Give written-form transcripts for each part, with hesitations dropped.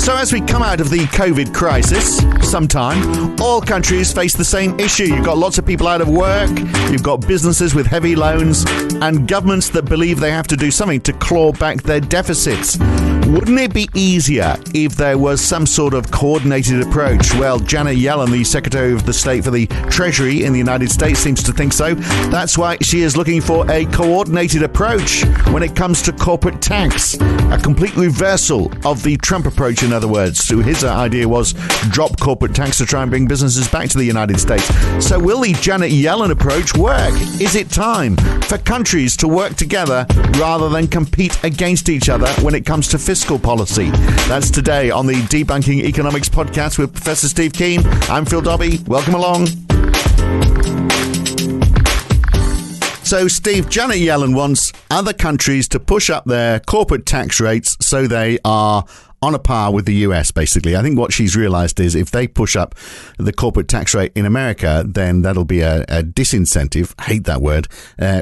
So as we come out of the COVID crisis, sometime, all countries face the same issue. You've got lots of people out of work, you've got businesses with heavy loans, and governments that believe they have to do something to claw back their deficits. Wouldn't it be easier if there was some sort of coordinated approach? Well, Janet Yellen, the Secretary of the State for the Treasury in the United States, seems to think so. That's why she is looking for a coordinated approach when it comes to corporate tax. A complete reversal of the Trump approach, in other words. So his idea was drop corporate tax to try and bring businesses back to the United States. So will the Janet Yellen approach work? Is it time for countries to work together rather than compete against each other when it comes to fiscal policy? That's today on the Debunking Economics podcast with Professor Steve Keen. I'm Phil Dobby. Welcome along. So, Steve, Janet Yellen wants other countries to push up their corporate tax rates so they are on a par with the US, basically. I think what she's realized is if they push up the corporate tax rate in America, then that'll be a disincentive, I hate that word,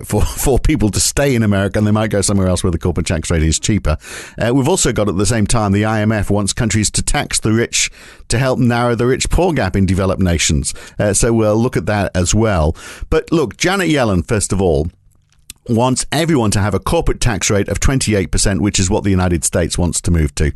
for people to stay in America, and they might go somewhere else where the corporate tax rate is cheaper. We've also got at the same time, the IMF wants countries to tax the rich to help narrow the rich-poor gap in developed nations. So we'll look at that as well. But look, Janet Yellen, first of all, wants everyone to have a corporate tax rate of 28%, which is what the United States wants to move to.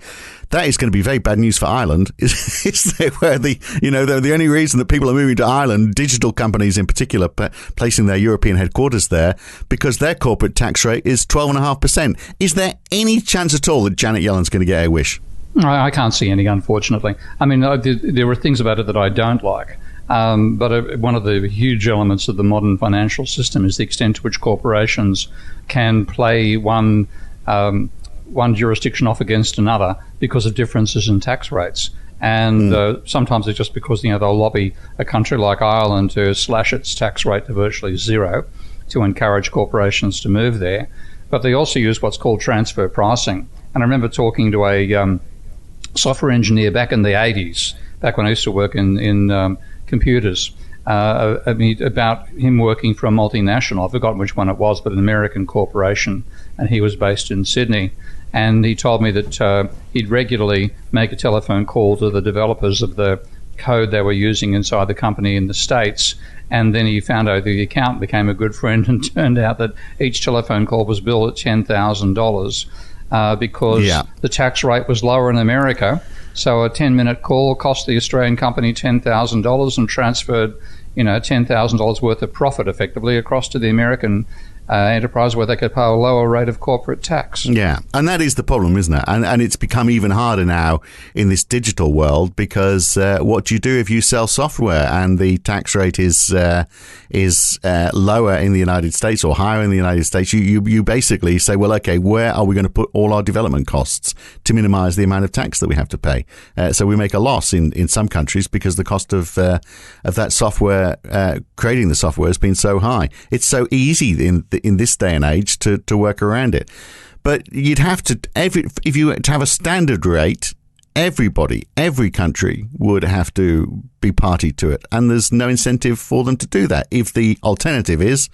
That is going to be very bad news for Ireland. Is where the only reason that people are moving to Ireland, digital companies in particular, placing their European headquarters there, because their corporate tax rate is 12.5%. Is there any chance at all that Janet Yellen's going to get her wish? I can't see any, unfortunately. I mean, there are things about it that I don't like. But one of the huge elements of the modern financial system is the extent to which corporations can play one jurisdiction off against another because of differences in tax rates. And sometimes it's just because they'll lobby a country like Ireland to slash its tax rate to virtually zero to encourage corporations to move there. But they also use what's called transfer pricing. And I remember talking to a software engineer back in the 80s, back when I used to work in computers, about him working for a multinational. I've forgotten which one it was, but an American corporation, and he was based in Sydney. And he told me that he'd regularly make a telephone call to the developers of the code they were using inside the company in the States. And then he found out the accountant became a good friend, and turned out that each telephone call was billed at $10,000 because the tax rate was lower in America. So a 10-minute call cost the Australian company $10,000 and transferred, $10,000 worth of profit effectively across to the American enterprise where they could pay a lower rate of corporate tax. Yeah, and that is the problem, isn't it? And it's become even harder now in this digital world because what do you do if you sell software and the tax rate is lower in the United States or higher in the United States? You basically say, well, okay, where are we going to put all our development costs to minimize the amount of tax that we have to pay? So we make a loss in some countries because the cost of that software, creating the software, has been so high. It's so easy in this day and age to work around it. But you'd have to, if you were to have a standard rate, every country would have to be party to it. And there's no incentive for them to do that. If the alternative is,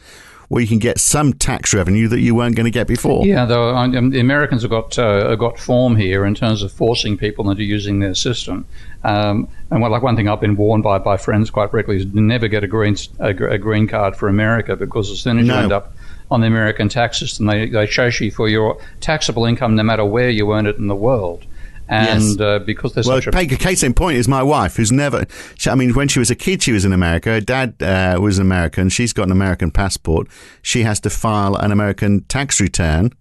well, you can get some tax revenue that you weren't going to get before. Yeah, though the Americans have got form here in terms of forcing people into using their system. And one thing I've been warned by friends quite regularly is never get a green card for America, because as soon as you end up on the American tax system, they chase you for your taxable income no matter where you earn it in the world. And because there's such a case in point is my wife, who's never. When she was a kid, she was in America. Her dad was American. She's got an American passport. She has to file an American tax return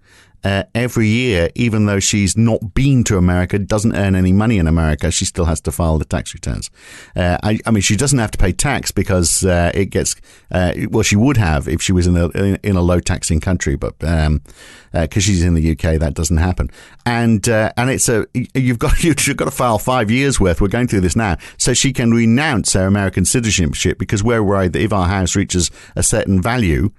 every year, even though she's not been to America, doesn't earn any money in America. She still has to file the tax returns. She doesn't have to pay tax because it gets. She would have if she was in a low taxing country, but because she's in the UK, that doesn't happen. And it's you've got to file 5 years worth. We're going through this now, so she can renounce her American citizenship, because we're worried that if our house reaches a certain value,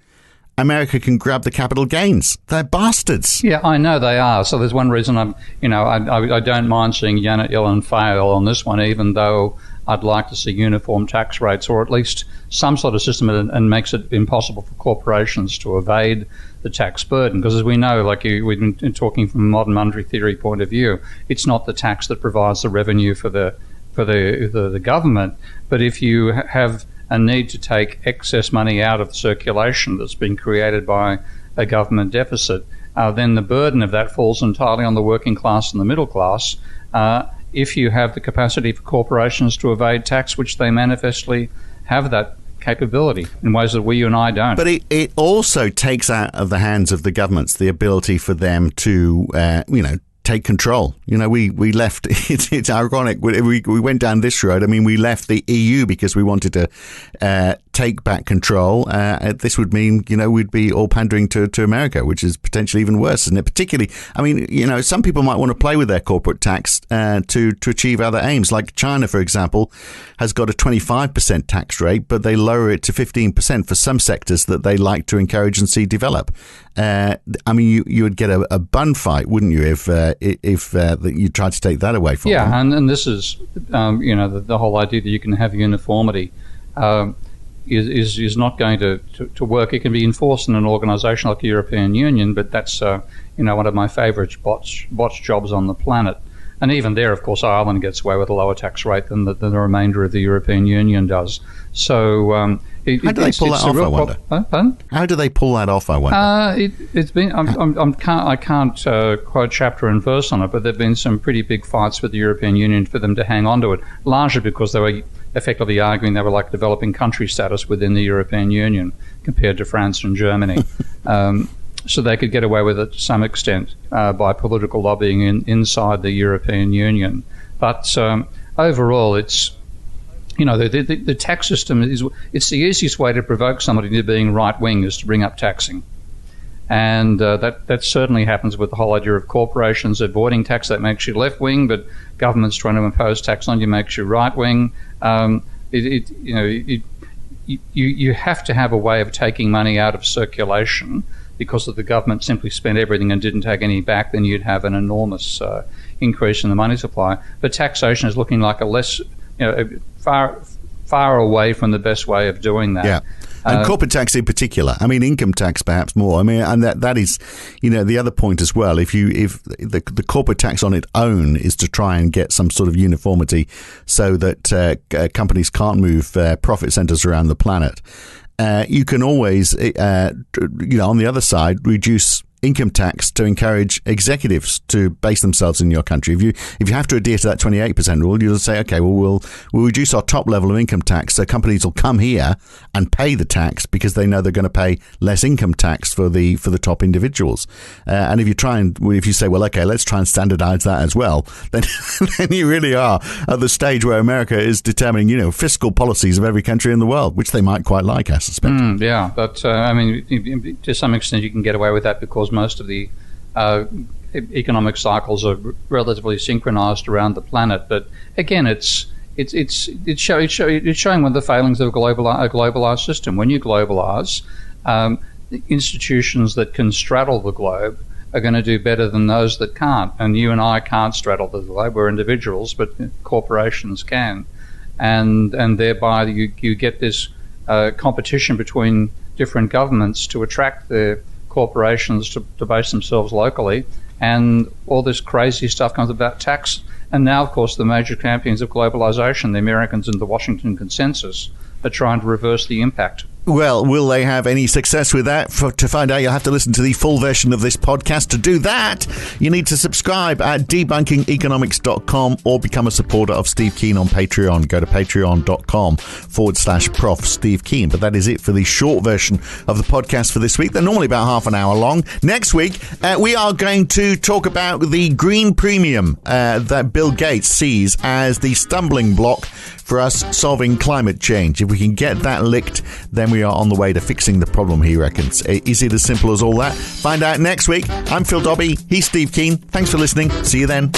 America can grab the capital gains. They're bastards. Yeah, I know they are. So there's one reason I don't mind seeing Janet Yellen fail on this one, even though I'd like to see uniform tax rates, or at least some sort of system, and makes it impossible for corporations to evade the tax burden. Because as we know, like we've been talking from a modern monetary theory point of view, it's not the tax that provides the revenue for the government. But if you have a need to take excess money out of circulation that's been created by a government deficit, then the burden of that falls entirely on the working class and the middle class. If you have the capacity for corporations to evade tax, which they manifestly have that capability in ways that you and I don't. But it also takes out of the hands of the governments the ability for them to, take control. We left, it's ironic, we went down this road. I mean, we left the EU because we wanted to take back control. This would mean, we'd be all pandering to America, which is potentially even worse, isn't it? Particularly, I mean, some people might want to play with their corporate tax to achieve other aims. Like China, for example, has got a 25% tax rate, but they lower it to 15% for some sectors that they like to encourage and see develop. I mean, you would get a bun fight, wouldn't you, if you tried to take that away from them? Yeah, and this is, the whole idea that you can have uniformity is not going to work. It can be enforced in an organisation like the European Union, but that's one of my favourite botched jobs on the planet. And even there, of course, Ireland gets away with a lower tax rate than the remainder of the European Union does. So how do they pull that off? I wonder. Pardon? How do they pull that off? I wonder. It's been. I can't quote chapter and verse on it, but there've been some pretty big fights with the European Union for them to hang on to it, largely because they were effectively arguing they were like developing country status within the European Union compared to France and Germany. So they could get away with it to some extent by political lobbying inside the European Union. But overall, it's the tax system it's the easiest way to provoke somebody into being right wing is to bring up taxing, and that certainly happens with the whole idea of corporations avoiding tax. That makes you left wing, but governments trying to impose tax on you makes you right wing. You have to have a way of taking money out of circulation. Because if the government simply spent everything and didn't take any back, then you'd have an enormous increase in the money supply. But taxation is looking like a less, far away from the best way of doing that. Yeah. And corporate tax in particular. I mean, income tax perhaps more. I mean, and that is, the other point as well. If the corporate tax on its own is to try and get some sort of uniformity, so that companies can't move profit centers around the planet. You can always, on the other side, reduce income tax to encourage executives to base themselves in your country. If you have to adhere to that 28% rule, you'll say, okay, well, we'll reduce our top level of income tax, so companies will come here and pay the tax because they know they're going to pay less income tax for the top individuals. And if you say, well, okay, let's try and standardize that as well, then you really are at the stage where America is determining, fiscal policies of every country in the world, which they might quite like, I suspect. Yeah, but to some extent you can get away with that because most of the economic cycles are relatively synchronized around the planet. But again, it's showing one of the failings of a globalized system. When you globalize, the institutions that can straddle the globe are going to do better than those that can't. And you and I can't straddle the globe. We're individuals, but corporations can. And thereby you get this competition between different governments to attract the corporations to base themselves locally, and all this crazy stuff comes about tax. And now, of course, the major champions of globalization, the Americans and the Washington Consensus, are trying to reverse the impact. Well, will they have any success with that? To find out, you'll have to listen to the full version of this podcast. To do that, you need to subscribe at debunkingeconomics.com or become a supporter of Steve Keen on Patreon. Go to patreon.com/Prof Steve Keen. But that is it for the short version of the podcast for this week. They're normally about half an hour long. Next week, we are going to talk about the green premium that Bill Gates sees as the stumbling block for us solving climate change. If we can get that licked, then we are on the way to fixing the problem, he reckons. Is it as simple as all that? Find out next week. I'm Phil Dobbie. He's Steve Keen. Thanks for listening. See you then.